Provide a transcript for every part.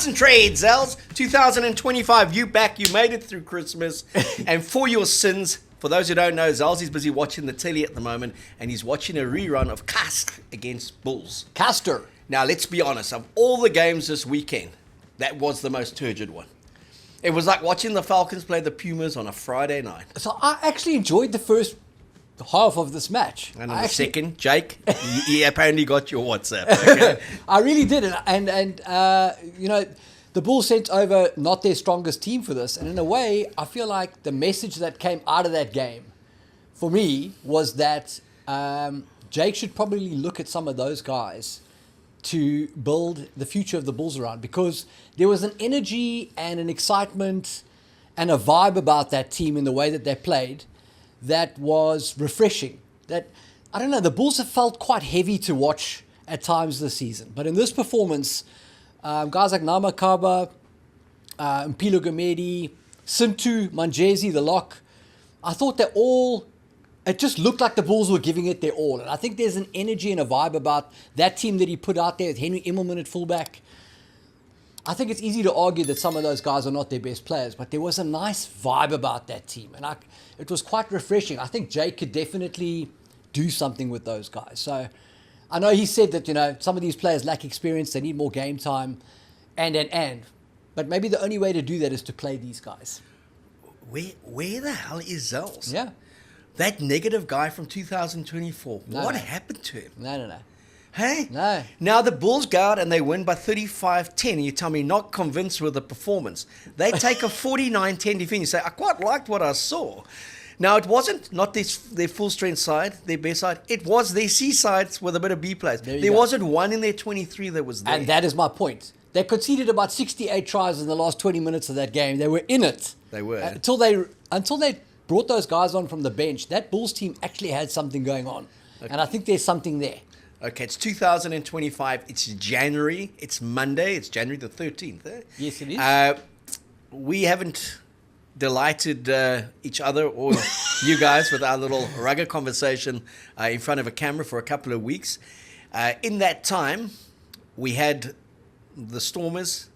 Concentrate, Zels. 2025, you back. You made it through Christmas. And for your sins, for those who don't know, Zels is busy watching the telly at the moment, and he's watching a rerun of Cast against Bulls. Castor. Now, let's be honest. Of all the games this weekend, that was the most turgid one. It was like watching the Falcons play the Pumas on a Friday night. So I actually enjoyed the first half of this match. And in the second, Jake, he apparently got your WhatsApp. Okay? I really did. And you know, the Bulls sent over not their strongest team for this. And in a way, I feel like the message that came out of that game, for me, was that Jake should probably look at some of those guys to build the future of the Bulls around, because there was an energy and an excitement and a vibe about that team in the way that they played that was refreshing. That, I don't know, the Bulls have felt quite heavy to watch at times this season. But in this performance, guys like Namakaba, Mpilo Gumedi, Sintu, Manjezi, the lock, I thought they all... It just looked like the Bulls were giving it their all. And I think there's an energy and a vibe about that team that he put out there with Henry Immelman at fullback. I think it's easy to argue that some of those guys are not their best players, but there was a nice vibe about that team. And it was quite refreshing. I think Jake could definitely do something with those guys. So I know he said that, you know, some of these players lack experience, they need more game time, but maybe the only way to do that is to play these guys. Where the hell is Zels? Yeah. That negative guy from 2024. What happened to him? No. Hey? No. Now the Bulls go out and they win by 35-10. And you tell me not convinced with the performance. They take a 49-10 defeat. You say, I quite liked what I saw. Now, it wasn't not their full-strength side, their best side. It was their C sides with a bit of B players. There wasn't one in their 23 that was there. And that is my point. They conceded about 68 tries in the last 20 minutes of that game. They were in it. They were. Until they brought those guys on from the bench. That Bulls team actually had something going on. Okay. And I think there's something there. Okay, it's 2025. It's January. It's Monday. It's January the 13th. Eh? Yes, it is. We haven't delighted each other or you guys with our little rugged conversation in front of a camera for a couple of weeks. In that time, we had the Stormers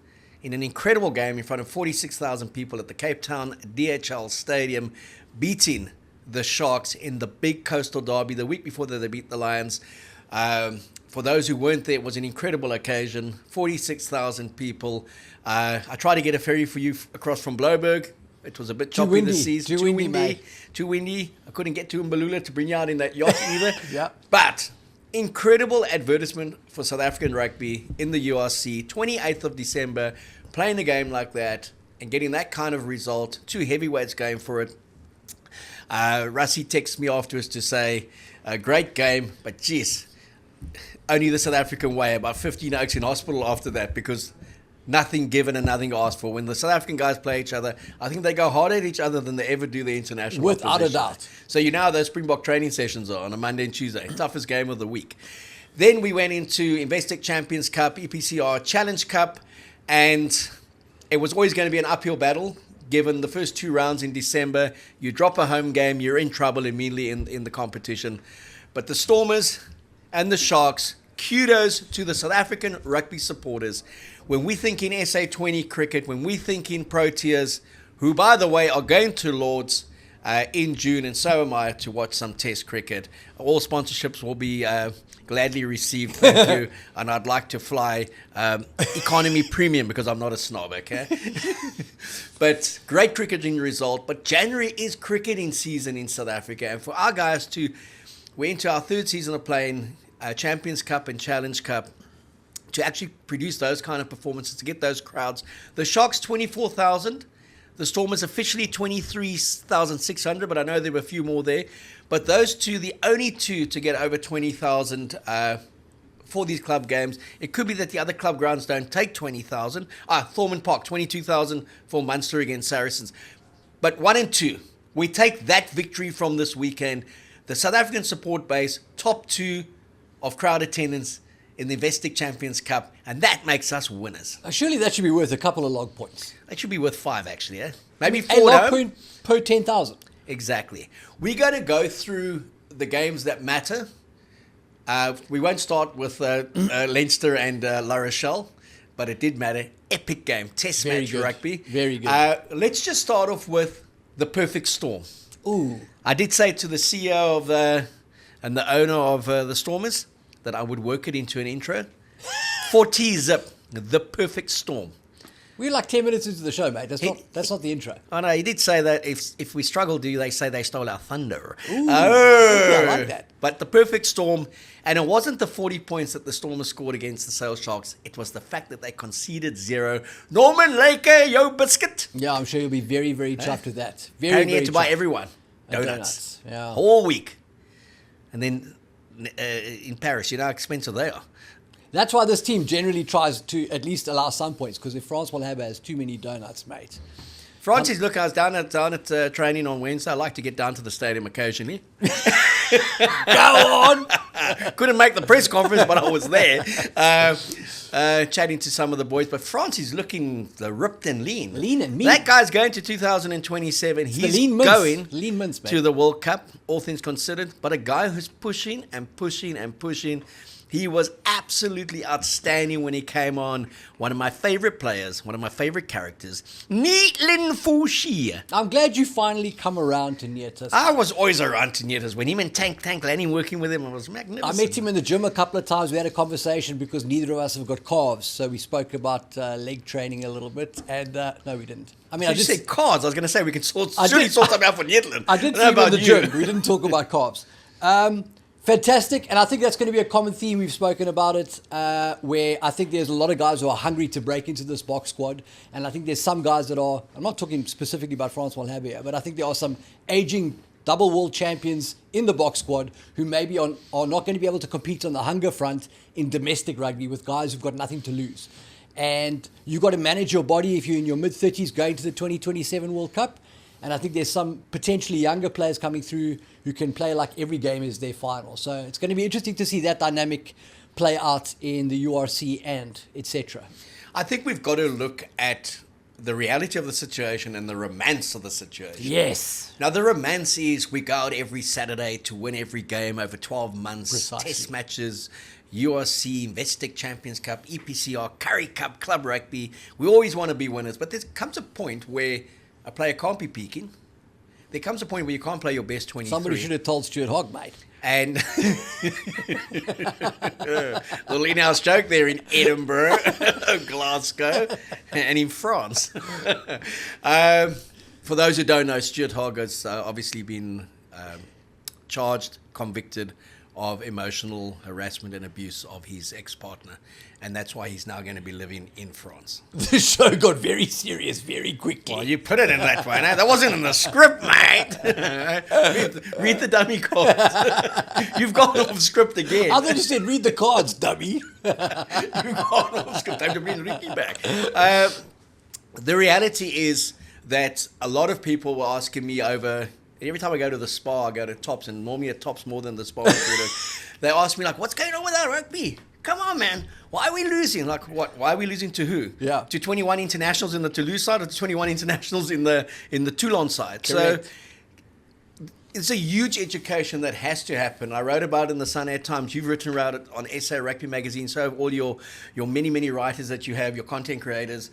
in an incredible game in front of 46,000 people at the Cape Town DHL Stadium, beating the Sharks in the big Coastal Derby the week before they beat the Lions. For those who weren't there, it was an incredible occasion. 46,000 people. I tried to get a ferry for you across from Bloberg. It was a bit choppy this season. Too windy. Too windy. I couldn't get to Mbalula to bring you out in that yacht either. Yeah. But incredible advertisement for South African rugby in the URC. 28th of December, playing a game like that and getting that kind of result. Two heavyweights going for it. Rassie texts me afterwards to say, great game, but geez, only the South African way. About 15 oaks in hospital after that, because nothing given and nothing asked for. When the South African guys play each other, I think they go harder at each other than they ever do their international Without a doubt. So you know how those Springbok training sessions are on a Monday and Tuesday. Toughest game of the week. Then we went into Investec Champions Cup, EPCR Challenge Cup, and it was always going to be an uphill battle. Given the first two rounds in December, you drop a home game, you're in trouble immediately in the competition. But the Stormers and the Sharks, kudos to the South African rugby supporters. When we think in SA20 cricket, when we think in Proteas, who, by the way, are going to Lords in June, and so am I, to watch some Test cricket. All sponsorships will be gladly received, thank you. And I'd like to fly economy premium because I'm not a snob, okay? But great cricketing result. But January is cricketing season in South Africa. And for our guys we're into our third season of playing Champions Cup and Challenge Cup, to actually produce those kind of performances, to get those crowds. The Sharks, 24,000. The Stormers officially 23,600, but I know there were a few more there. But those two, the only two to get over 20,000 for these club games. It could be that the other club grounds don't take 20,000. Thorman Park, 22,000 for Munster against Saracens. But 1 and 2, we take that victory from this weekend. The South African support base, top 2 of crowd attendance in the Investec Champions Cup, and that makes us winners. Surely that should be worth a couple of log points. That should be worth 5, actually, eh? Maybe 4 a log point per 10,000. Exactly. We're going to go through the games that matter. We won't start with Leinster and La Rochelle, but it did matter. Epic game, test Very match good. rugby. Very good. Let's just start off with the perfect storm. Ooh. I did say to the CEO and the owner of the Stormers that I would work it into an intro. 40 zip, the perfect storm. We're like 10 minutes into the show, mate. That's not the intro. Oh no, he did say that if we struggle, they say they stole our thunder. Ooh, I like that. But the perfect storm, and it wasn't the 40 points that the Stormers scored against the Sail Sharks. It was the fact that they conceded 0. Norman Laker, yo biscuit. Yeah, I'm sure you'll be very, very chuffed with that. Very, Only had to buy chuffed. everyone And donuts. Yeah. All week. And then in Paris, you know how expensive they are. That's why this team generally tries to at least allow some points, because if France Malherbe has too many donuts, mate. Francis, look, I was down at training on Wednesday. I like to get down to the stadium occasionally. Go on! Couldn't make the press conference, but I was there chatting to some of the boys. But Francis looking ripped and lean. Lean and mean. That guy's going to 2027. He's lean going mince, mate. to the World Cup, all things considered. But a guy who's pushing and pushing and pushing. He was absolutely outstanding when he came on. One of my favorite players, one of my favorite characters, Nietlin Fushi. I'm glad you finally come around to Nietas. I was always around to Nietas. When him and Tank Lanning working with him, it was magnificent. I met him in the gym a couple of times. We had a conversation because neither of us have got calves. So we spoke about leg training a little bit. And no, we didn't. I mean, I just said carbs. I was going to say we can sort something out for Nietlin. I did see him in the gym. We didn't talk about carbs. Fantastic, and I think that's going to be a common theme. We've spoken about it, where I think there's a lot of guys who are hungry to break into this box squad, and I think there's some guys that are, I'm not talking specifically about France Malherbe here, but I think there are some aging double world champions in the box squad who maybe are not going to be able to compete on the hunger front in domestic rugby with guys who've got nothing to lose. And you've got to manage your body if you're in your mid-30s going to the 2027 World Cup. And I think there's some potentially younger players coming through who can play like every game is their final. So it's going to be interesting to see that dynamic play out in the URC and etc. I think we've got to look at the reality of the situation and the romance of the situation. Yes. Now, the romance is we go out every Saturday to win every game over 12 months, Precisely. Test matches, URC, Investec Champions Cup, EPCR, Curry Cup, Club Rugby. We always want to be winners, but there comes a point where a player can't be peaking. There comes a point where you can't play your best 23. Somebody should have told Stuart Hogg, mate. And the lean house joke there in Edinburgh, Glasgow, and in France. For those who don't know, Stuart Hogg has obviously been charged, convicted of emotional harassment and abuse of his ex-partner. And that's why he's now going to be living in France. The show got very serious very quickly. Well, you put it in that way. Now, that wasn't in the script, mate. read the dummy cards. You've gone off script again. I thought you said read the cards, dummy. You've gone off script. Time to bring Ricky back. The reality is that a lot of people were asking me over... Every time I go to the spa, I go to Tops, and normally at Tops more than the spa. They ask me, like, what's going on with our rugby? Come on, man. Why are we losing? Like, what? Why are we losing to who? Yeah. To 21 internationals in the Toulouse side or to 21 internationals in the Toulon side? Correct. So it's a huge education that has to happen. I wrote about it in the Sun Air Times. You've written about it on SARugbymag magazine. So have all your many, many writers that you have, your content creators.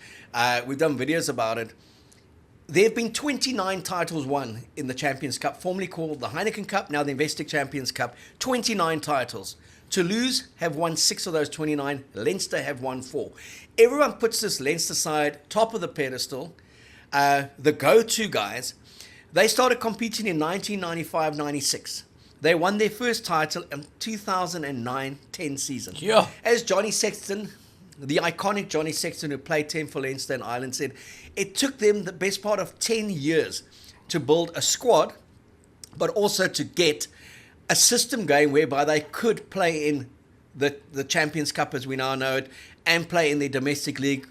We've done videos about it. There have been 29 titles won in the Champions Cup, formerly called the Heineken Cup, now the Investec Champions Cup. 29 titles. Toulouse have won 6 of those 29. Leinster have won 4. Everyone puts this Leinster side top of the pedestal. The go-to guys. They started competing in 1995-96. They won their first title in 2009-10 season. Yeah. As Johnny Sexton, the iconic Johnny Sexton who played 10 for Leinster and Ireland, said, it took them the best part of 10 years to build a squad, but also to get a system going whereby they could play in the Champions Cup as we now know it and play in their domestic league,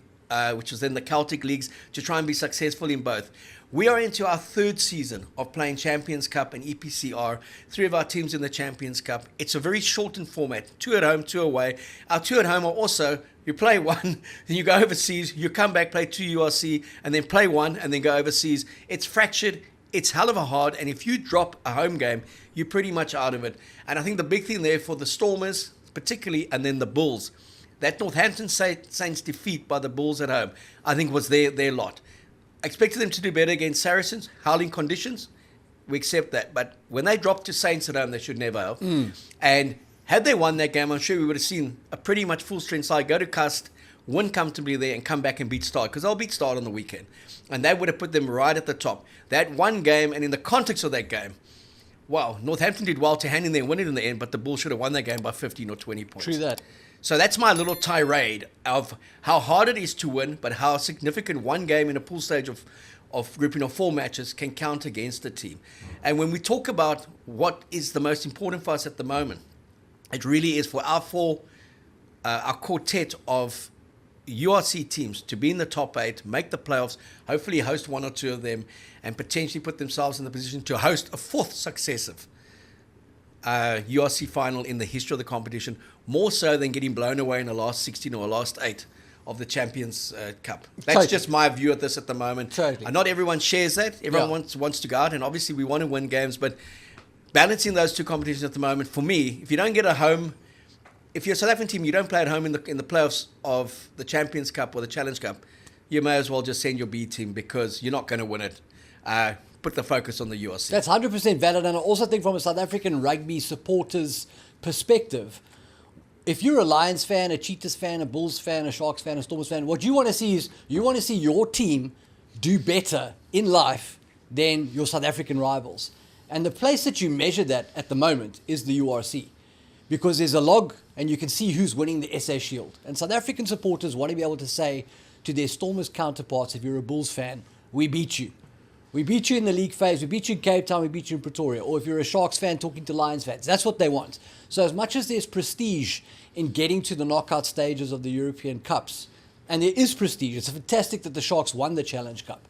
which was then the Celtic leagues, to try and be successful in both. We are into our 3rd season of playing Champions Cup and EPCR. 3 of our teams in the Champions Cup. It's a very shortened format. 2 at home, 2 away. Our 2 at home are also, you play 1, then you go overseas, you come back, play 2 URC, and then play 1, and then go overseas. It's fractured. It's hell of a hard. And if you drop a home game, you're pretty much out of it. And I think the big thing there for the Stormers, particularly, and then the Bulls, that Northampton Saints defeat by the Bulls at home, I think was their lot. I expected them to do better against Saracens, howling conditions. We accept that. But when they dropped to Saints at home, they should never have. And had they won that game, I'm sure we would have seen a pretty much full-strength side go to Cust, win comfortably there, and come back and beat Start, because they'll beat Start on the weekend. And that would have put them right at the top. That one game, and in the context of that game, wow, Northampton did well to hang in there and win it in the end, but the Bulls should have won that game by 15 or 20 points. True that. So that's my little tirade of how hard it is to win, but how significant one game in a pool stage of grouping of 4 matches can count against a team. And when we talk about what is the most important for us at the moment, it really is for our quartet of URC teams to be in the top 8, make the playoffs, hopefully host 1 or 2 of them, and potentially put themselves in the position to host a 4th successive URC final in the history of the competition, more so than getting blown away in the last 16 or last 8 of the Champions Cup. That's just my view of this at the moment. Totally. Not everyone shares that. Everyone wants to go out, and obviously we want to win games, but balancing those two competitions at the moment, for me, if you don't get a home, if you're a South African team, you don't play at home in the playoffs of the Champions Cup or the Challenge Cup, you may as well just send your B team, because you're not going to win it. Put the focus on the URC. That's 100% valid, and I also think from a South African rugby supporter's perspective, if you're a Lions fan, a Cheetahs fan, a Bulls fan, a Sharks fan, a Stormers fan, what you want to see is you want to see your team do better in life than your South African rivals. And the place that you measure that at the moment is the URC, because there's a log and you can see who's winning the SA Shield. And South African supporters want to be able to say to their Stormers counterparts, if you're a Bulls fan, we beat you. We beat you in the league phase, we beat you in Cape Town, we beat you in Pretoria. Or if you're a Sharks fan talking to Lions fans, that's what they want. So as much as there's prestige in getting to the knockout stages of the European Cups, and there is prestige, it's fantastic that the Sharks won the Challenge Cup.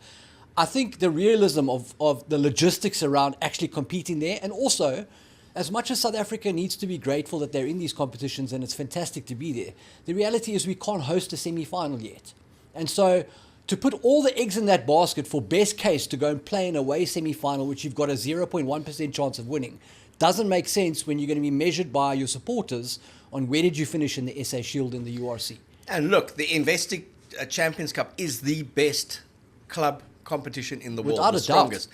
I think the realism of the logistics around actually competing there, and also, as much as South Africa needs to be grateful that they're in these competitions and it's fantastic to be there, the reality is we can't host a semi-final yet. And so to put all the eggs in that basket for best case to go and play an away semi-final, which you've got a 0.1% chance of winning, doesn't make sense when you're going to be measured by your supporters on where did you finish in the SA Shield in the URC. And look, the Investec Champions Cup is the best club competition in the world, Without the a doubt. strongest.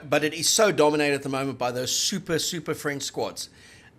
But it is so dominated at the moment by those super French squads.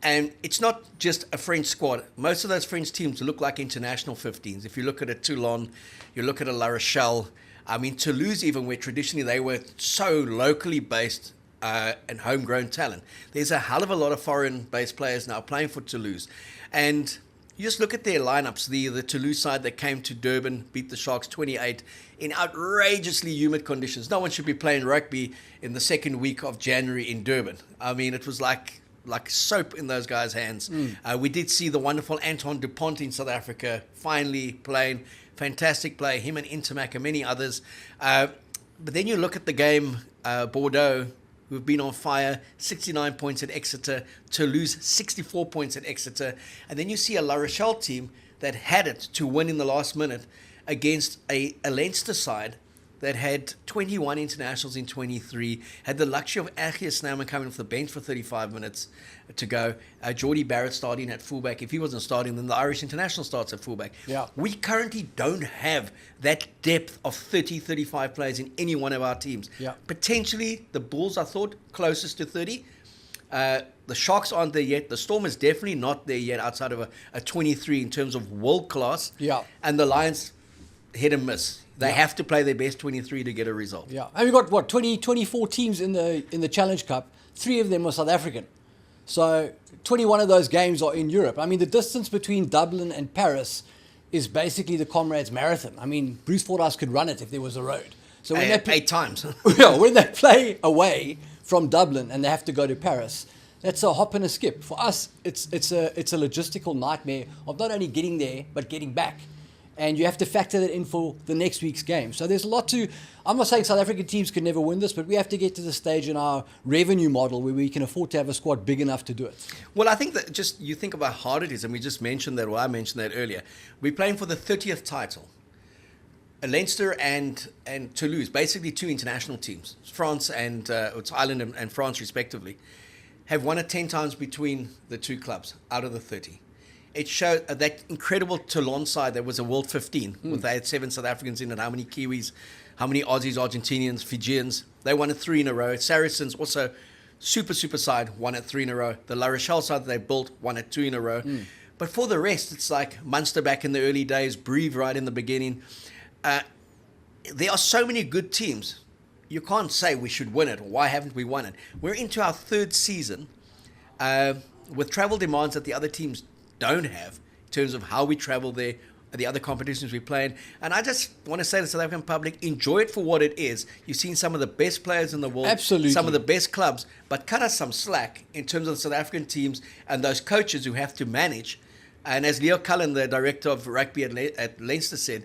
And it's not just a French squad. Most of those French teams look like international 15s. If you look at a Toulon, you look at a La Rochelle, I mean, Toulouse even, where traditionally they were so locally based and homegrown talent. There's a hell of a lot of foreign-based players now playing for Toulouse. And you just look at their lineups. The Toulouse side that came to Durban, beat the Sharks 28 in outrageously humid conditions. No one should be playing rugby in the second week of January in Durban. I mean, it was like soap in those guys' hands. We did see the wonderful Anton Dupont in South Africa finally playing. Fantastic play, him and Intermac and many others. But then you look at the game, Bordeaux, who've been on fire, 69 points at Exeter, Toulouse, 64 points at Exeter. And then you see a La Rochelle team that had it to win in the last minute against a Leinster side that had 21 internationals in 23, had the luxury of Achia Snowman coming off the bench for 35 minutes to go. Geordie Barrett starting at fullback. If he wasn't starting, then the Irish international starts at fullback. Yeah. We currently don't have that depth of 30, 35 players in any one of our teams. Yeah. Potentially, the Bulls, I thought, closest to 30. The Sharks aren't there yet. The Storm is definitely not there yet outside of a 23 in terms of world class. Yeah. And the Lions hit and miss. They have to play their best 23 to get a result. Yeah, and we've got 24 teams in the Challenge Cup. 3 of them are South African. So 21 of those games are in Europe. I mean, the distance between Dublin and Paris is basically the Comrades Marathon. I mean, Bruce Fordyce could run it if there was a road. So when they 8 times. yeah, when they play away from Dublin and they have to go to Paris, that's a hop and a skip. For us, it's a logistical nightmare of not only getting there but getting back. And you have to factor that in for the next week's game. So there's a lot to... I'm not saying South African teams can never win this, but we have to get to the stage in our revenue model where we can afford to have a squad big enough to do it. Well, I think that just you think about how hard it is, and we just mentioned that, or I mentioned that earlier. We're playing for the 30th title. Leinster and Toulouse, basically 2 international teams, France and it's Ireland and France respectively, have won it 10 times between the 2 clubs out of the 30. it showed that incredible Toulon side that was a World 15, with they had 7 South Africans in it, how many Kiwis, how many Aussies, Argentinians, Fijians. They won it 3 in a row. Saracens also, super side, won it 3 in a row. The La Rochelle side that they built won it 2 in a row. But for the rest, it's like Munster back in the early days, Breve right in the beginning. There are so many good teams. You can't say we should win it. Why haven't we won it? We're into our 3rd season with travel demands that the other teams don't have in terms of how we travel there, the other competitions we play in. And I just want to say to the South African public, enjoy it for what it is. You've seen some of the best players in the world, Absolutely. some of the best clubs, but cut us some slack in terms of the South African teams and those coaches who have to manage. And as Leo Cullen, the director of rugby at Leinster, said,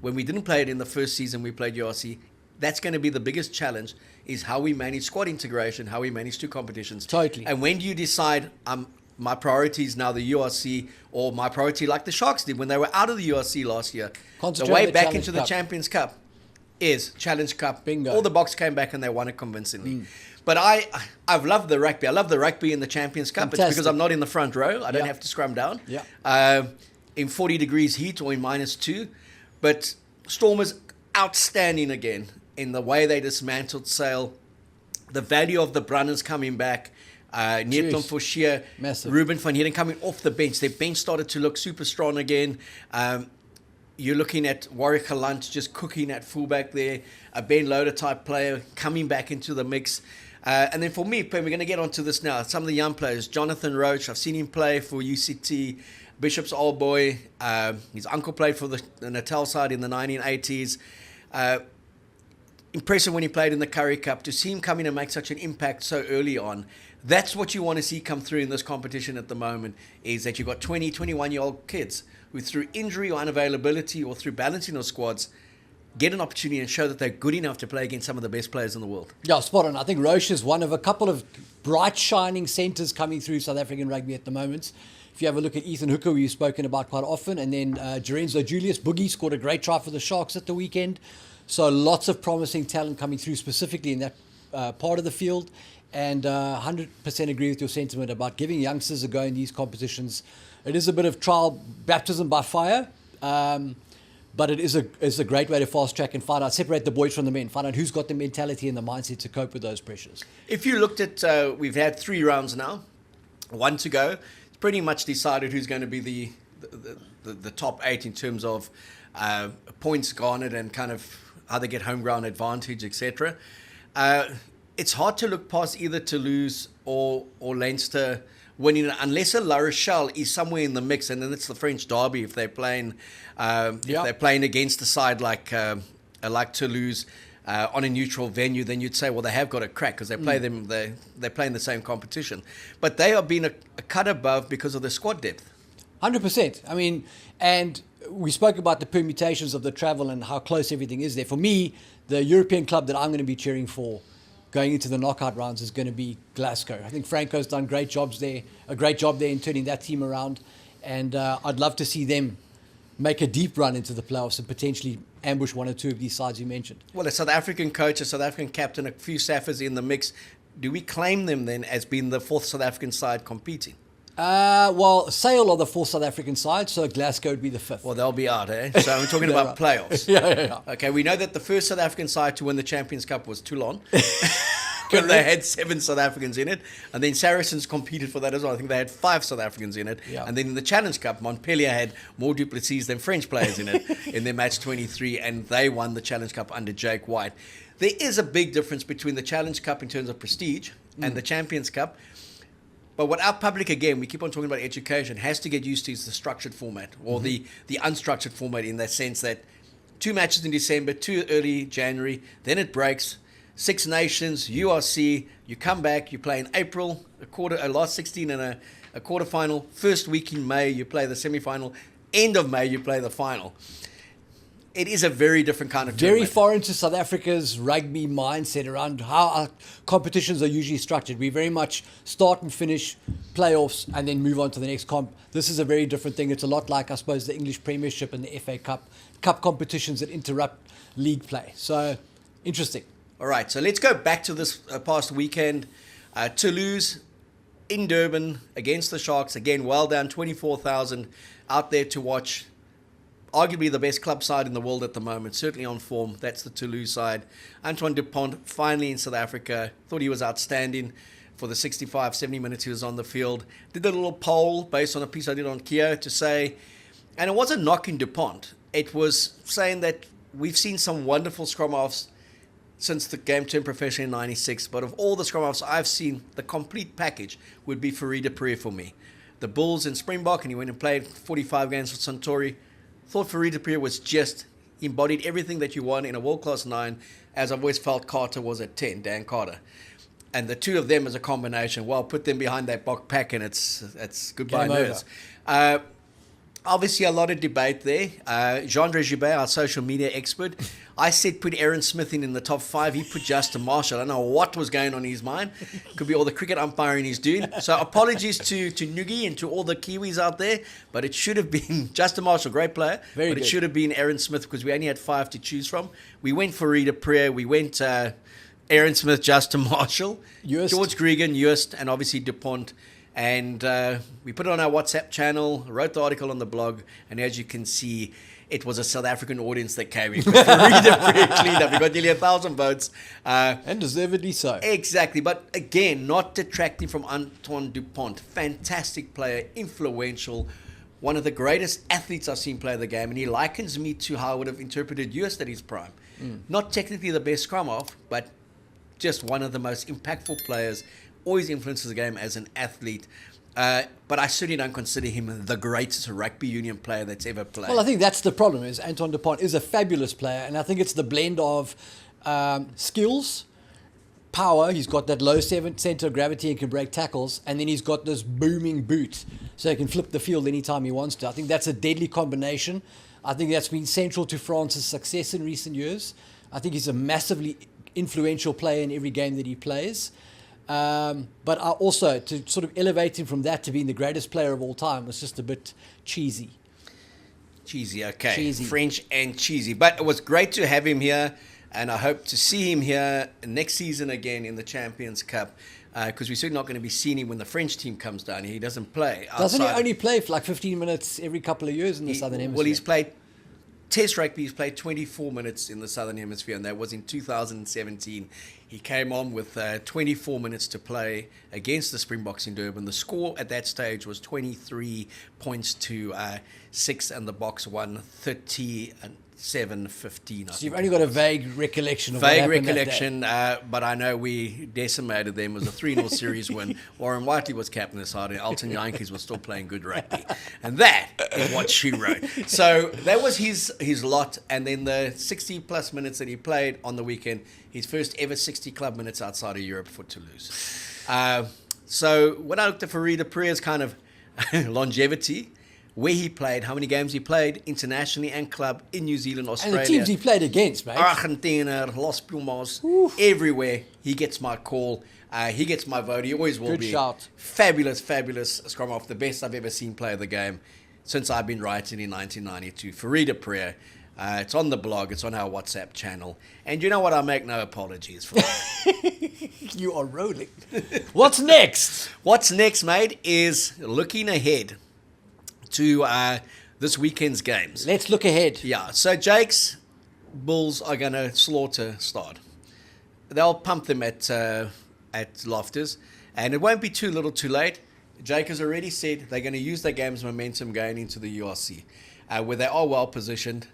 when we didn't play it in the first season we played URC, that's going to be the biggest challenge, is how we manage squad integration, how we manage 2 competitions. Totally. And when do you decide, my priority is now the URC, or my priority, like the Sharks did when they were out of the URC last year, the way back into the Champions Cup is Challenge Cup. Bingo. All the Boks came back and they won it convincingly. But I've loved the rugby. I love the rugby in the Champions Cup. Fantastic. It's because I'm not in the front row. I don't have to scrum down. In 40 degrees heat or in -2. But Stormers outstanding again in the way they dismantled Sale. The value of the Brunners coming back. Neertlin Forshia, Ruben van Heerden coming off the bench. Their bench started to look super strong again. You're looking at Warwick Galant just cooking at fullback there. A Ben Loader type player coming back into the mix. And then for me, we're going to get onto this now. Some of the young players, Jonathan Roach, I've seen him play for UCT. Bishop's old boy, his uncle played for the Natal side in the 1980s. Impressive when he played in the Currie Cup. To see him come in and make such an impact so early on, that's what you want to see come through in this competition at the moment, is that you've got 20, 21-year-old kids who, through injury or unavailability or through balancing of squads, get an opportunity and show that they're good enough to play against some of the best players in the world. Yeah, spot on. I think Roche is one of a couple of bright, shining centres coming through South African rugby at the moment. If you have a look at Ethan Hooker, who you've spoken about quite often, and then Jerenzo Julius Boogie scored a great try for the Sharks at the weekend. So lots of promising talent coming through, specifically in that part of the field. And 100% agree with your sentiment about giving youngsters a go in these competitions. It is a bit of trial baptism by fire, but it is a great way to fast track and separate the boys from the men, find out who's got the mentality and the mindset to cope with those pressures. If you looked at, we've had 3 rounds now, 1 to go. It's pretty much decided who's going to be the top 8 in terms of points garnered and kind of how they get home ground advantage, etc. It's hard to look past either Toulouse or Leinster winning it, unless a La Rochelle is somewhere in the mix, and then it's the French derby if they're playing if they're playing against a side like Toulouse on a neutral venue. Then you'd say, well, they have got a crack because they play them. They play in the same competition, but they are being a cut above because of their squad depth. 100%. I mean, and we spoke about the permutations of the travel and how close everything is there. For me, the European club that I'm going to be cheering for going into the knockout rounds is going to be Glasgow. I think Franco's done a great job there in turning that team around, and I'd love to see them make a deep run into the playoffs and potentially ambush 1 or 2 of these sides you mentioned. Well, a South African coach, a South African captain, a few Saffers in the mix. Do we claim them then as being the 4th South African side competing? Well, Sale are the 4th South African side, so Glasgow would be the 5th. Well, they'll be out, eh? So I'm talking about playoffs. Yeah. Okay, we know that the first South African side to win the Champions Cup was Toulon. When they had 7 South Africans in it. And then Saracens competed for that as well. I think they had 5 South Africans in it. Yeah. And then in the Challenge Cup, Montpellier had more du Plessis than French players in it in their match 23, and they won the Challenge Cup under Jake White. There is a big difference between the Challenge Cup in terms of prestige and the Champions Cup. But what our public, again, we keep on talking about education, has to get used to is the structured format, or the unstructured format, in that sense that 2 matches in December, 2 early January, then it breaks. 6 Nations, URC, you come back, you play in April, a last 16 and a quarterfinal. First week in May, you play the semi-final. End of May, you play the final. It is a very different kind of tournament. Very foreign to South Africa's rugby mindset around how our competitions are usually structured. We very much start and finish playoffs and then move on to the next comp. This is a very different thing. It's a lot like, I suppose, the English Premiership and the FA Cup competitions that interrupt league play. So, interesting. All right, so let's go back to this past weekend. Toulouse, in Durban against the Sharks. Again, well done, 24,000 out there to watch. Arguably the best club side in the world at the moment, certainly on form. That's the Toulouse side. Antoine Dupont finally in South Africa. Thought he was outstanding for the 65, 70 minutes he was on the field. Did a little poll based on a piece I did on Keo to say, and it wasn't knocking Dupont. It was saying that we've seen some wonderful scrum-halves since the game turned professional in 96, but of all the scrum-halves I've seen, the complete package would be Farid Dupree for me. The Bulls in Springbok, and he went and played 45 games for Suntory. Thought Farid Dupree was just embodied everything that you want in a world-class 9, as I've always felt Carter was at 10, Dan Carter. And the two of them as a combination, well, put them behind that Bok pack and it's goodbye nerves. Obviously, a lot of debate there. Jean-Andre Gibet, our social media expert, I said put Aaron Smith in the top 5. He put Justin Marshall. I don't know what was going on in his mind. Could be all the cricket umpiring he's doing. So apologies to Nugi and to all the Kiwis out there. But it should have been Justin Marshall, great player. Very but good. It should have been Aaron Smith because we only had 5 to choose from. We went for Rita Prayer. We went Aaron Smith, Justin Marshall, Joost. George Gregan, Joost, and obviously Dupont. And we put it on our WhatsApp channel, wrote the article on the blog, and as you can see, it was a South African audience that came in. Read it very cleaned up. We got nearly 1,000 votes. And deservedly so. Exactly. But again, not detracting from Antoine Dupont. Fantastic player, influential, one of the greatest athletes I've seen play the game. And he likens me to how I would have interpreted Joost at his prime. Not technically the best scrum half, but just one of the most impactful players. Always influences the game as an athlete. But I certainly don't consider him the greatest rugby union player that's ever played. Well, I think that's the problem, is Antoine Dupont is a fabulous player, and I think it's the blend of skills, power. He's got that low center of gravity and can break tackles, and then he's got this booming boot, so he can flip the field anytime he wants to. I think that's a deadly combination. I think that's been central to France's success in recent years. I think he's a massively influential player in every game that he plays. But also to sort of elevate him from that to being the greatest player of all time was just a bit cheesy. Cheesy, okay. Cheesy. French and cheesy. But it was great to have him here, and I hope to see him here next season again in the Champions Cup, because we're certainly not going to be seeing him when the French team comes down. He doesn't play outside. Doesn't he only play for like 15 minutes every couple of years in the Southern Hemisphere? Well, he's played Test rugby. He's played 24 minutes in the Southern Hemisphere, and that was in 2017. He came on with 24 minutes to play against the Springboks in Durban. The score at that stage was 23 points to 6, and the Boks won 37-15. So you've only got a vague recollection of what happened that day. But I know we decimated them. It was a 3-0 series win. Warren Whiteley was captain this side, and Alton Yankees was still playing good rugby. And that is what she wrote. So that was his lot. And then the 60-plus minutes that he played on the weekend, his first ever 60 club minutes outside of Europe for Toulouse. So when I looked at Farid Dupree's kind of longevity, where he played, how many games he played internationally and club in New Zealand, Australia. And the teams he played against, mate. Argentina, Los Pumas, everywhere. He gets my call. He gets my vote. He always will Good be. shout. Fabulous scrum half. The best I've ever seen play the game since I've been writing in 1992. Farid Dupree. It's on the blog. It's on our WhatsApp channel. And you know what? I make no apologies for it. You are rolling. What's next? What's next, mate, is looking ahead to this weekend's games. Let's look ahead. Yeah, so Jake's Bulls are going to slaughter Stad. They'll pump them at Loftus, and it won't be too little too late. Jake has already said they're going to use their game's momentum going into the URC, where they are well positioned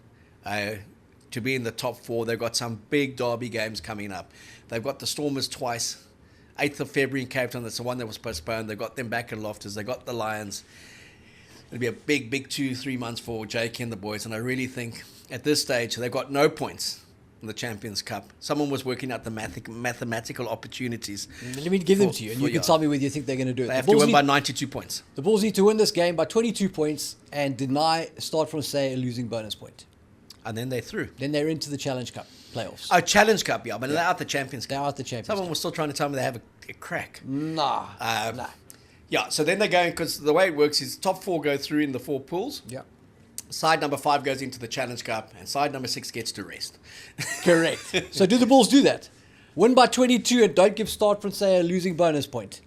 to be in the top 4. They've got some big derby games coming up. They've got the Stormers twice, 8th of February in Cape Town. That's the one that was postponed. They've got them back at Loftus. They've got the Lions. It'll be a big 2-3 months for Jake and the boys. And I really think at this stage, they've got no points in the Champions Cup. Someone was working out the mathematical opportunities. Let me give them to you, and you can tell me whether you think they're going to do it. They have to win by 92 points. The Bulls need to win this game by 22 points and deny Start from say a losing bonus point. And then they're through. Then they're into the Challenge Cup playoffs. Oh, Challenge Cup, yeah. But they're out the Champions Cup. They're out the Champions Someone Cup. was still trying to tell me they have a crack. Nah. Yeah, so then they're going, because the way it works is top 4 go through in the 4 pools. Yeah. Side number 5 goes into the Challenge Cup, and side number 6 gets to rest. Correct. So do the Bulls do that? Win by 22 and don't give Start from say a losing bonus point.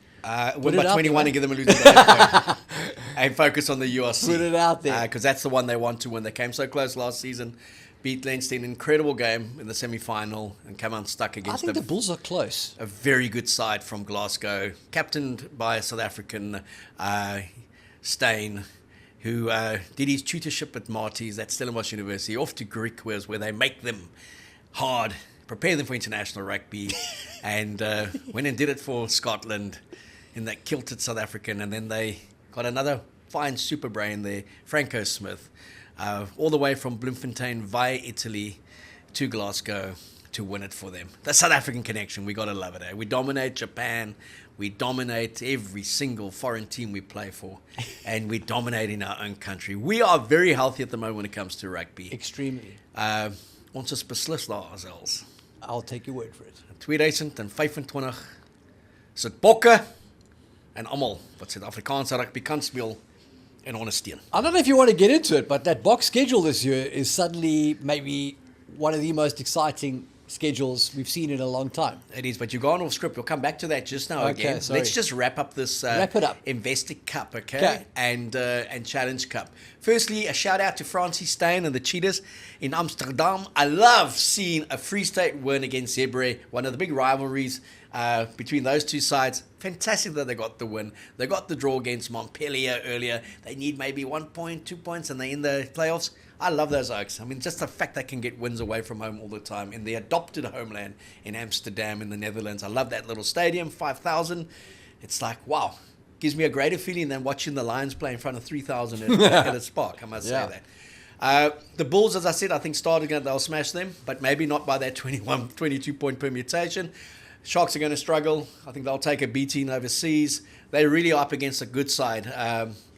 Win it by out 21 there, and give them a losing day. And focus on the URC. Put it out there. Because that's the one they want to win. They came so close last season. Beat Leinster in an incredible game in the semi-final and came unstuck I against think the Bulls are close. a very good side from Glasgow, captained by a South African, Steyn, who did his tutorship at Marty's at Stellenbosch University, off to Greek, where they make them hard, prepare them for international rugby, and went and did it for Scotland in that kilted South African, and then they got another fine super brain there, Franco Smith, all the way from Bloemfontein via Italy to Glasgow to win it for them. The South African connection, we got to love it. We dominate Japan, we dominate every single foreign team we play for, and we dominate in our own country. We are very healthy at the moment when it comes to rugby. Extremely. Ons is beslis daar, Zels. I'll take your word for it. 2025 is dit bokke en almal wat Suid-Afrikaanse rugby kan speel en ondersteun. I don't know if you want to get into it, but that box schedule this year is suddenly maybe one of the most exciting schedules we've seen in a long time. It is, but you've gone off script. We'll come back to that just now again. Sorry. Let's just wrap up this Wrap it up. Investec Cup, okay? And Challenge Cup. Firstly, a shout out to Francie Steyn and the Cheetahs in Amsterdam. I love seeing a Free State win against Zebre, one of the big rivalries between those two sides. Fantastic that they got the win. They got the draw against Montpellier earlier. They need maybe 1 point, 2 points, and they're in the playoffs. I love those Oaks. I mean, just the fact they can get wins away from home all the time in the adopted homeland in Amsterdam in the Netherlands. I love that little stadium, 5,000. It's like, wow. Gives me a greater feeling than watching the Lions play in front of 3,000 at a Spark, I must say that. The Bulls, as I said, I think they'll smash them, but maybe not by that 22 point permutation. Sharks are going to struggle. I think they'll take a beating overseas. They're really up against a good side.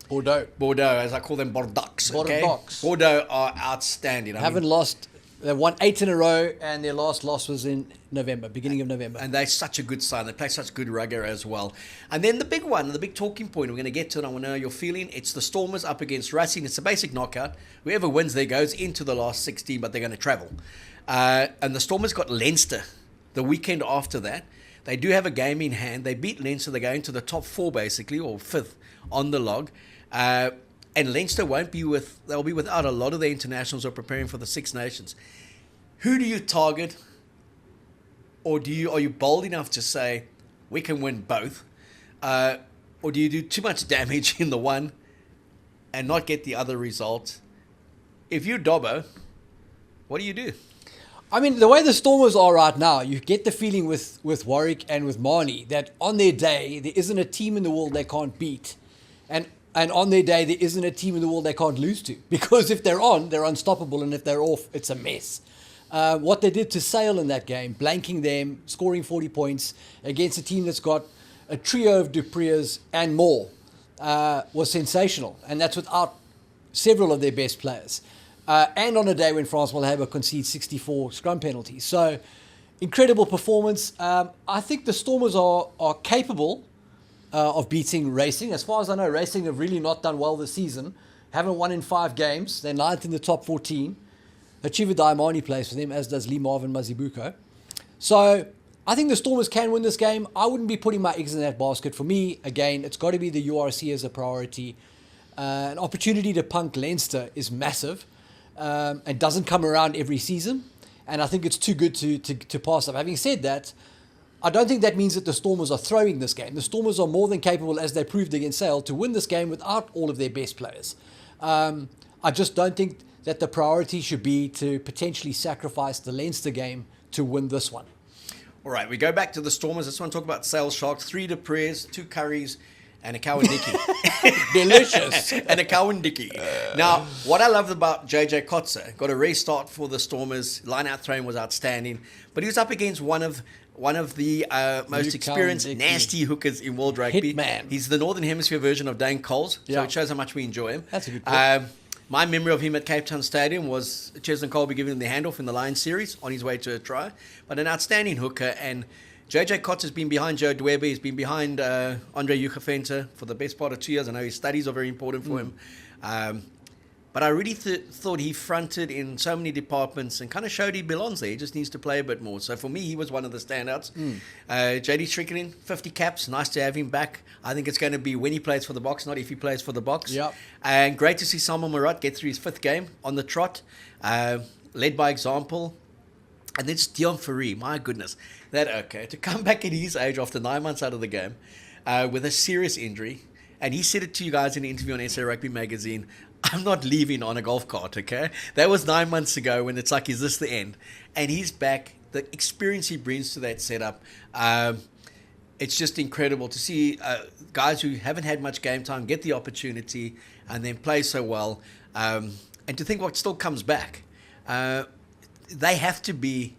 Bordeaux, as I call them, Bordeaux. Okay? Bordeaux are outstanding. Haven't lost. They won 8 in a row, and their last loss was in November, beginning of November. And they're such a good side. They play such good rugby as well. And then the big one, the big talking point, we're going to get to it. I want to know your feeling. It's the Stormers up against Racing. It's a basic knockout. Whoever wins there goes into the last 16, but they're going to travel. And the Stormers got Leinster the weekend after that. They do have a game in hand. They beat Leinster. They go into the top 4, basically, or 5th on the log. And Leinster they'll be without a lot of their internationals who are preparing for the Six Nations. Who do you target, or are you bold enough to say we can win both, or do you do too much damage in the one and not get the other result? If you're Dobbo, what do you do? I mean, the way the Stormers are right now, you get the feeling with Warwick and with Marnie that on their day, there isn't a team in the world they can't beat. And on their day, there isn't a team in the world they can't lose to. Because if they're on, they're unstoppable. And if they're off, it's a mess. What they did to Sale in that game, blanking them, scoring 40 points against a team that's got a trio of Dupreas and more, was sensational. And that's without several of their best players. And on a day when France will have a concede 64 scrum penalties. So, incredible performance. I think the Stormers are capable of beating Racing. As far as I know, Racing have really not done well this season. Haven't won in 5 games. They're 9th in the top 14. Achieva Diamani plays for them, as does Lee Marvin Mazibuko. So I think the Stormers can win this game. I wouldn't be putting my eggs in that basket. For me, again, it's got to be the URC as a priority. An opportunity to punk Leinster is massive and doesn't come around every season. And I think it's too good to pass up. Having said that, I don't think that means that the Stormers are throwing this game. The Stormers are more than capable, as they proved against Sale, to win this game without all of their best players. I just don't think that the priority should be to potentially sacrifice the Leinster game to win this one. All right, we go back to the Stormers. I just want to talk about Sale Sharks. 3 Dupreas, 2 Curries, and a Cowan-Dickie. Delicious. And a Cowan-Dickie. Now, what I loved about JJ Kotze, got a restart for the Stormers. Line-out throwing was outstanding. But he was up against one of the most experienced, nasty hookers in world rugby. Hitman. He's the Northern Hemisphere version of Dane Coles, so Yeah. it shows how much we enjoy him. That's a good point. My memory of him at Cape Town Stadium was Cheslin Colby giving him the handoff in the Lions series on his way to a try. But an outstanding hooker. And JJ Kotze has been behind Joe Dwebe. He's been behind Andre Jugefente for the best part of 2 years. I know his studies are very important for him. But I really thought he fronted in so many departments and kind of showed he belongs there. He just needs to play a bit more. So for me, he was one of the standouts. JD Strickland, 50 caps. Nice to have him back. I think it's going to be when he plays for the Boks, not if he plays for the Boks. Yep. And great to see Samuel Murat get through his 5th game on the trot. Led by example. And then Dion Fourie, my goodness. To come back at his age after 9 months out of the game with a serious injury. And he said it to you guys in an interview on SA Rugby magazine. I'm not leaving on a golf cart, okay? That was 9 months ago when it's like, is this the end? And he's back. The experience he brings to that setup, it's just incredible to see guys who haven't had much game time get the opportunity and then play so well. And to think what still comes back. They have to be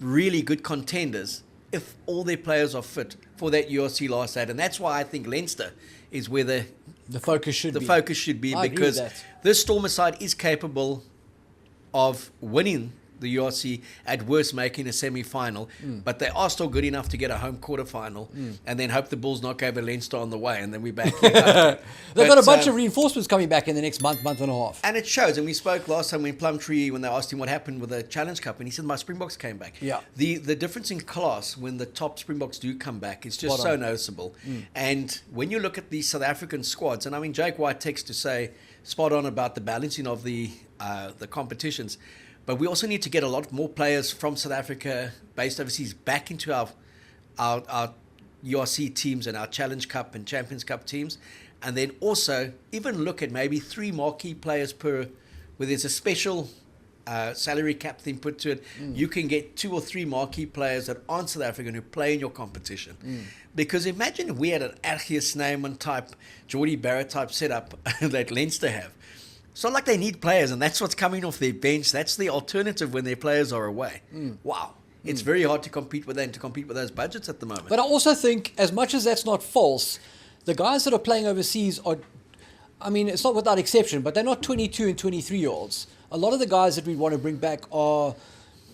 really good contenders if all their players are fit for that URC last night. And that's why I think Leinster is where the focus should be. Focus should be, because this Stormer side is capable of winning the URC, at worst making a semi-final, but they are still good enough to get a home quarter-final and then hope the Bulls knock over Leinster on the way, and then we're back. They've got a bunch of reinforcements coming back in the next month and a half. And it shows. And we spoke last time when Plumtree, when they asked him what happened with the Challenge Cup, and he said, my Springboks came back. Yeah. The difference in class when the top Springboks do come back is just so noticeable. And when you look at the South African squads, and I mean, Jake White texts to say spot on about the balancing of the competitions, but we also need to get a lot more players from South Africa based overseas back into our URC teams and our Challenge Cup and Champions Cup teams. And then also even look at maybe 3 marquee players per, where there's a special salary cap thing put to it. You can get 2 or 3 marquee players that aren't South African who play in your competition. Because imagine if we had an Arceus Snyman type, Geordie Barrett type setup that Leinster have. It's not like they need players, and that's what's coming off their bench. That's the alternative when their players are away. Wow. It's very hard to compete with that and to compete with those budgets at the moment. But I also think, as much as that's not false, the guys that are playing overseas are, I mean, it's not without exception, but they're not 22 and 23-year-olds. A lot of the guys that we want to bring back are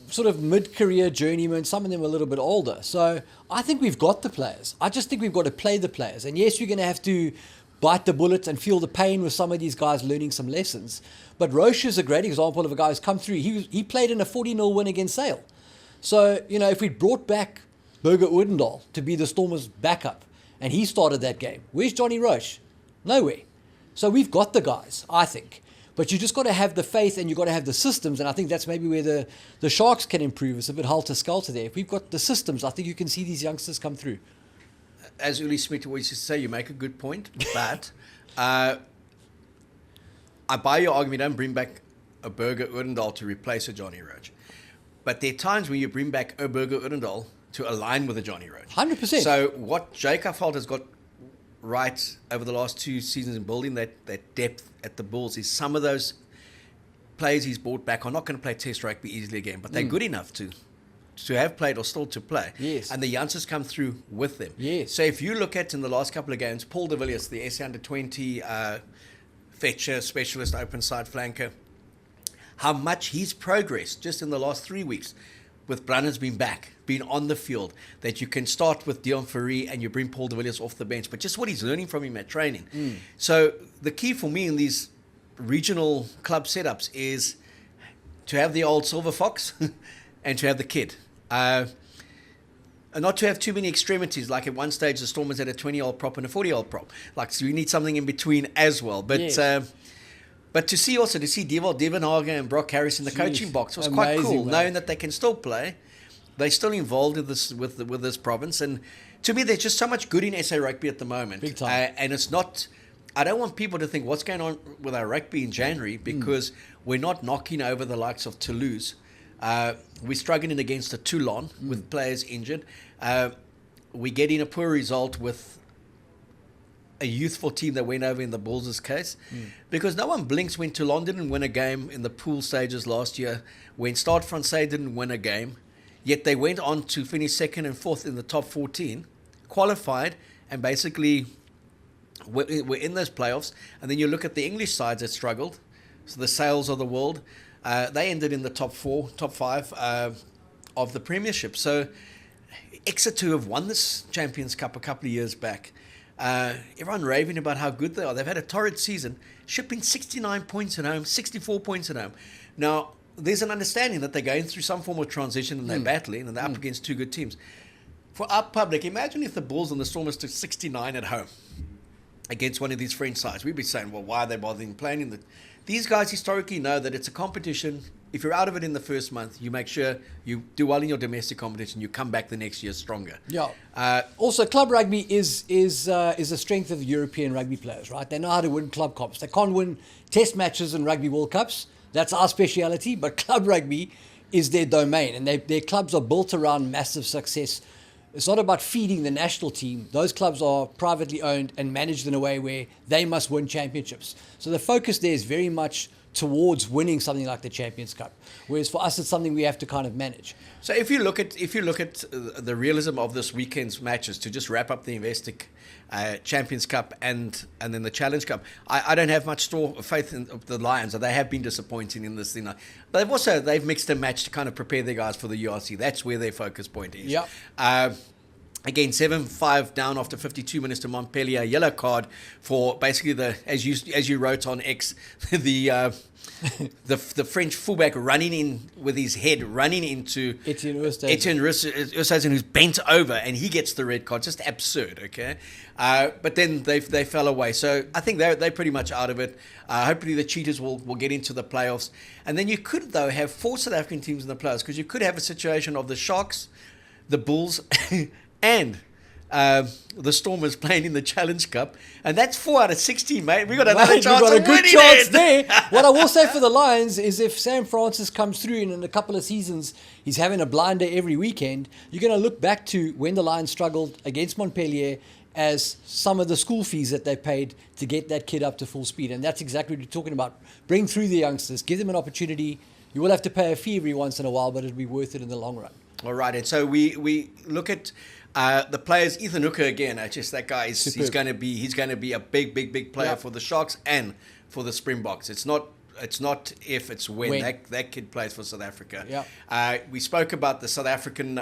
sort of mid-career journeymen. Some of them are a little bit older. So I think we've got the players. I just think we've got to play the players. And yes, you're going to have to bite the bullet and feel the pain with some of these guys learning some lessons. But Roche is a great example of a guy who's come through. He played in a 40-0 win against Sale. So, you know, if we brought back Burger Oudendal to be the Stormers' backup, and he started that game, where's Johnny Roche? Nowhere. So we've got the guys, I think. But you just got to have the faith, and you've got to have the systems, and I think that's maybe where the Sharks can improve. It's a bit helter-skelter there. If we've got the systems, I think you can see these youngsters come through. As Uli Smith always used to say, you make a good point, but I buy your argument. Don't bring back a Burger Oudendal to replace a Johnny Roach. But there are times when you bring back a Burger Oudendal to align with a Johnny Roach. 100%. So what Jake Afald has got right over the last 2 seasons in building that depth at the Bulls is some of those players he's brought back are not going to play Test rugby easily again, but they're good enough to have played or still to play. Yes. And the youngsters come through with them. Yes. So if you look at in the last couple of games, Paul de Villiers, the SA Under-20 fetcher, specialist, open side flanker, how much he's progressed just in the last 3 weeks with Brannan's been back, been on the field, that you can start with Dion Fourie and you bring Paul de Villiers off the bench, but just what he's learning from him at training. So the key for me in these regional club setups is to have the old silver fox and to have the kid. And not to have too many extremities, like at one stage the Stormers had a 20-year-old prop and a 40-year-old prop. Like, so you need something in between as well. But yes. But to see Dewald Devenhagen and Brock Harris in the coaching box was amazing, quite cool, man. knowing that they can still play. They're still involved in this with this province. And to me, there's just so much good in SA Rugby at the moment. Big time. And it's not... I don't want people to think what's going on with our rugby in January, because we're not knocking over the likes of Toulouse. We're struggling against a Toulon with players injured. We're getting a poor result with a youthful team that went over in the Bulls' case, because no one blinks when Toulon didn't win a game in the pool stages last year, when Stade Francais didn't win a game, yet they went on to finish 2nd and 4th in the top 14, qualified, and basically were in those playoffs. And then you look at the English sides that struggled, so the Sales of the world, they ended in the top 5 of the Premiership. So Exeter have won this Champions Cup a couple of years back. everyone raving about how good they are. They've had a torrid season, shipping 69 points at home, 64 points at home. Now, there's an understanding that they're going through some form of transition and they're battling and they're up against two good teams. For our public, imagine if the Bulls and the Stormers took 69 at home against one of these French sides. We'd be saying, well, why are they bothering playing? These guys historically know that it's a competition. If you're out of it in the first month, you make sure you do well in your domestic competition. You come back the next year stronger. Yeah. Also, club rugby is a strength of European rugby players, right? They know how to win club comps. They can't win test matches and rugby World Cups. That's our speciality. But club rugby is their domain, and their clubs are built around massive success. It's not about feeding the national team. Those clubs are privately owned and managed in a way where they must win championships. So the focus there is very much towards winning something like the Champions Cup, whereas for us it's something we have to kind of manage. So if you look at the realism of this weekend's matches, to just wrap up the Investec Champions Cup and then the Challenge Cup, I don't have much faith in the Lions. They have been disappointing in this thing. They've mixed and matched to kind of prepare their guys for the URC. That's where their focus point is. Yeah. Again, 7-5 down after 52 minutes to Montpellier. Yellow card for basically as you wrote on X, the French fullback running in with his head running into Etienne Oosthuizen, who's bent over, and he gets the red card. Just absurd, okay? But then they fell away. So I think they're pretty much out of it. Hopefully the Cheetahs will get into the playoffs. And then you could, though, have 4 South African teams in the playoffs, because you could have a situation of the Sharks, the Bulls, and the Stormers playing in the Challenge Cup, and that's 4 out of 16, mate. We got another chance. We've got a good chance there. What I will say for the Lions is, if Sam Francis comes through and in a couple of seasons he's having a blinder every weekend, you're going to look back to when the Lions struggled against Montpellier as some of the school fees that they paid to get that kid up to full speed, and that's exactly what you're talking about. Bring through the youngsters, give them an opportunity. You will have to pay a fee every once in a while, but it'll be worth it in the long run. All right, and so we look at the players. Ethan Hooker again. Just that guy he's going to be a big player for the Sharks and for the Springboks. It's not if, it's when. That kid plays for South Africa. Yeah. We spoke about the South African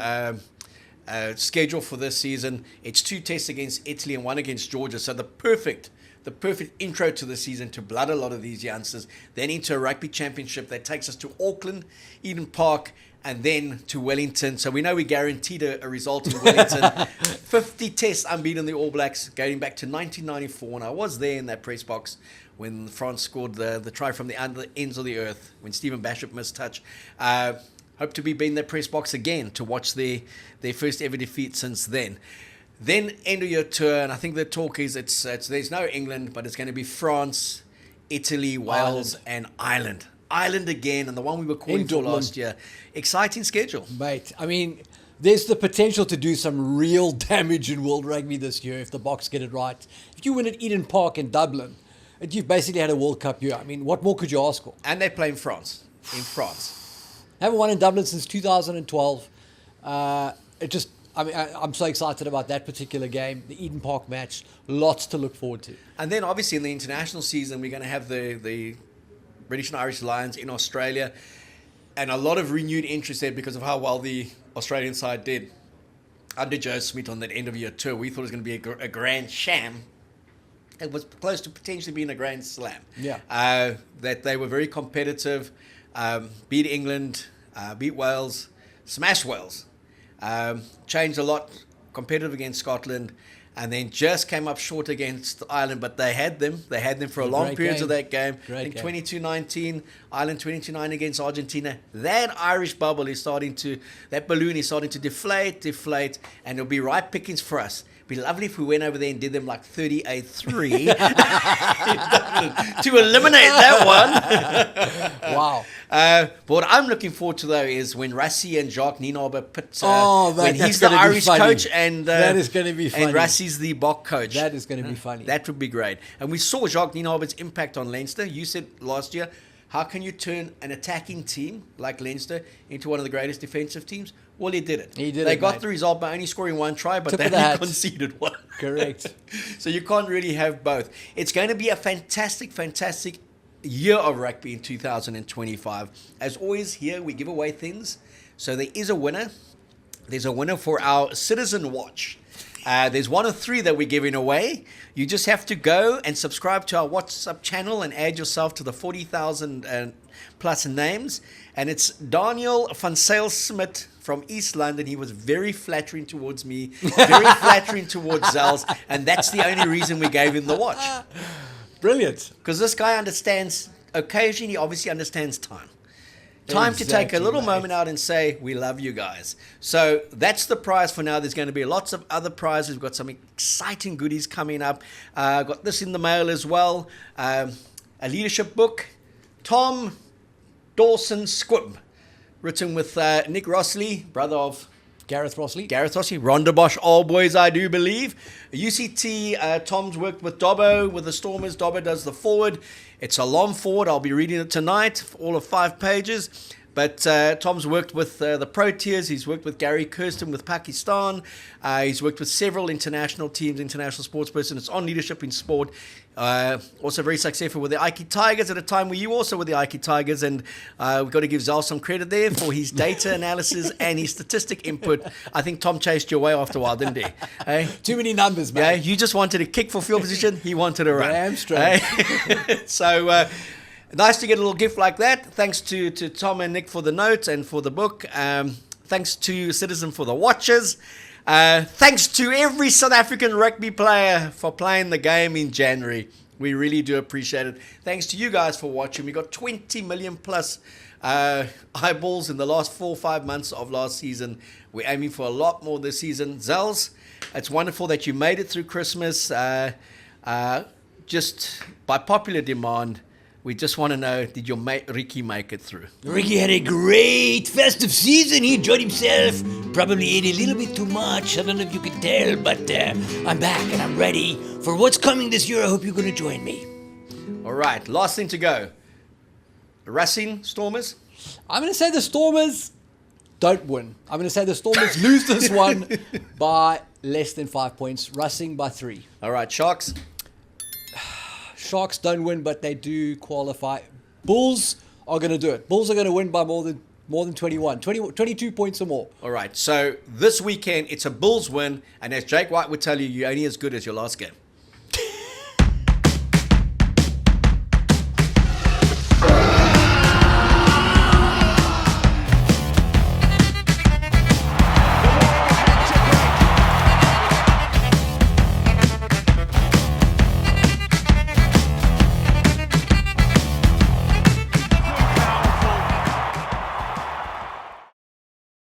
schedule for this season. It's 2 tests against Italy and 1 against Georgia. So the perfect intro to the season to blood a lot of these youngsters. Then into a rugby championship that takes us to Auckland, Eden Park, and then to Wellington. So we know we guaranteed a result in Wellington. 50 tests unbeaten, the All Blacks, going back to 1994. And I was there in that press box when France scored the try from the ends of the earth, when Stephen Bashop missed touch. Hope to be in that press box again to watch their first ever defeat since then. Then end of your tour, and I think the talk is there's no England, but it's going to be France, Italy, Wales, and Ireland. Ireland again, and the one we were calling for last year. Exciting schedule. Mate, I mean, there's the potential to do some real damage in World Rugby this year if the Boks get it right. If you win at Eden Park in Dublin, you've basically had a World Cup year. I mean, what more could you ask for? And they play in France. Haven't won in Dublin since 2012. I'm so excited about that particular game, the Eden Park match. Lots to look forward to. And then obviously in the international season, we're going to have the British and Irish Lions in Australia, and a lot of renewed interest there because of how well the Australian side did under Joe Smith on that end of year tour. We thought it was going to be a grand sham. It was close to potentially being a grand slam. Yeah. That they were very competitive, beat England, beat Wales, smashed Wales, changed a lot, competitive against Scotland, and then just came up short against Ireland, but they had them. They had them for a long period of that game. I think 22-19, Ireland 22-9 against Argentina. That Irish bubble is that balloon is starting to deflate, and it'll be right pickings for us. It'd be lovely if we went over there and did them like 38-3 to eliminate that one. Wow. But what I'm looking forward to, though, is when Rassie and Jacques Nienaber put when he's the Irish coach and that is going to be funny. And Rassie's the Bok coach. That is going to be funny. That would be great. And we saw Jacques Nienaber's impact on Leinster. You said last year, how can you turn an attacking team like Leinster into one of the greatest defensive teams? Well, he did it. They got the result by only scoring 1 try, but they only conceded 1. Correct. So you can't really have both. It's going to be a fantastic year of rugby in 2025. As always, here we give away things. So there is a winner. There's a winner for our Citizen Watch. There's one of 3 that we're giving away. You just have to go and subscribe to our WhatsApp channel and add yourself to the 40,000 plus names. And it's Daniel van Sail-Smit from East London. He was very flattering towards me, very flattering towards Zels, and that's the only reason we gave him the watch. Brilliant. Because this guy understands occasion, he obviously understands time. Time to take a little moment out and say, we love you guys. So that's the prize for now. There's going to be lots of other prizes. We've got some exciting goodies coming up. Got this in the mail as well. A leadership book. Tom Dawson Squib, written with Nick Rossley, brother of Gareth Rossley. Rhonda Bosch, all boys, I do believe. UCT, Tom's worked with Dobbo, with the Stormers. Dobbo does the forward. It's a long forward. I'll be reading it tonight, all of 5 pages. But Tom's worked with the Proteas. He's worked with Gary Kirsten with Pakistan. He's worked with several international teams, international sports person. It's on leadership in sport. Also very successful with the Ike Tigers at a time where you also were the Ike Tigers. And we've got to give Zal some credit there for his data analysis and his statistic input. I think Tom chased you away after a while, didn't he? Hey? Too many numbers, man. Yeah, you just wanted a kick for field position. He wanted a run. Damn straight. Hey? So... nice to get a little gift like that. Thanks to Tom and Nick for the notes and for the book. Thanks to Citizen for the watches. Thanks to every South African rugby player for playing the game in January. We really do appreciate it. Thanks to you guys for watching. We got 20 million plus eyeballs in the last 4 or 5 months of last season. We're aiming for a lot more this season. Zels, it's wonderful that you made it through Christmas. Just by popular demand, we just want to know, did your mate Ricky make it through? Ricky had a great festive season. He enjoyed himself. Probably ate a little bit too much. I don't know if you can tell, but I'm back and I'm ready for what's coming this year. I hope you're going to join me. All right, last thing to go. Racing Stormers? I'm going to say the Stormers don't win. I'm going to say the Stormers lose this one by less than 5 points. Racing by 3. All right, Sharks? Sharks don't win, but they do qualify. Bulls are going to do it. Bulls are going to win by more than 22 points or more. All right, so this weekend, it's a Bulls win, and as Jake White would tell you, you're only as good as your last game.